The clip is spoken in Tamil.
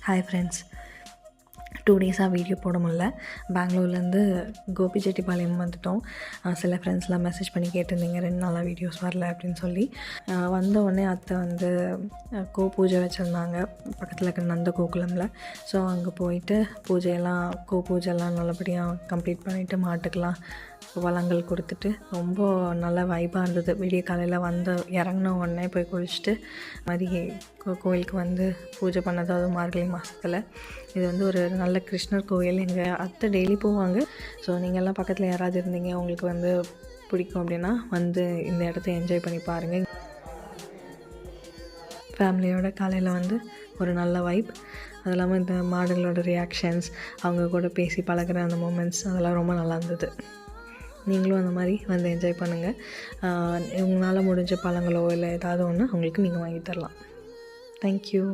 ஹாய் ஃப்ரெண்ட்ஸ், 2 டேஸாக வீடியோ போட முடியல. பெங்களூர்லேருந்து கோபிச்செட்டிப்பாளையம் வந்துவிட்டோம். சில ஃப்ரெண்ட்ஸ்லாம் மெசேஜ் பண்ணி கேட்டிருந்தீங்க 2 நாளாக வீடியோஸ் வரல அப்படின்னு சொல்லி. வந்த உடனே அத்தை வந்து பூஜை வச்சுருந்தாங்க பக்கத்தில் இருக்கிற நந்த கோகுலமில். ஸோ அங்கே போயிட்டு பூஜையெல்லாம் நல்லபடியாக கம்ப்ளீட் பண்ணிவிட்டு மாட்டுக்கெலாம் வளங்கள் கொடுத்துட்டு ரொம்ப நல்ல வைப்பாக இருந்தது. விடிய காலையில் இறங்கின உடனே போய் குளிச்சுட்டு மாதிரி கோயிலுக்கு வந்து பூஜை பண்ணது, அது மார்கழி மாதத்தில். இது வந்து ஒரு நல்ல கிருஷ்ணர் கோயில். எங்கள் அத்தை டெய்லி போவாங்க. ஸோ நீங்கள்லாம் பக்கத்தில் யாராவது இருந்தீங்க, உங்களுக்கு வந்து பிடிக்கும் அப்படின்னா வந்து இந்த இடத்த என்ஜாய் பண்ணி பாருங்கள். ஃபேமிலியோட காலையில் வந்து ஒரு நல்ல வைப். அது இல்லாமல் இந்த மாடுகளோட ரியாக்ஷன்ஸ், அவங்க கூட பேசி பழகிற அந்த மூமெண்ட்ஸ், அதெல்லாம் ரொம்ப நல்லா இருந்தது. நீங்களும் அந்த மாதிரி வந்து என்ஜாய் பண்ணுங்கள். உங்களால் முடிஞ்ச பழங்களோ இல்லை ஏதாவது ஒன்று அவங்களுக்கு நீங்கள் வாங்கி தரலாம். தேங்க்யூ.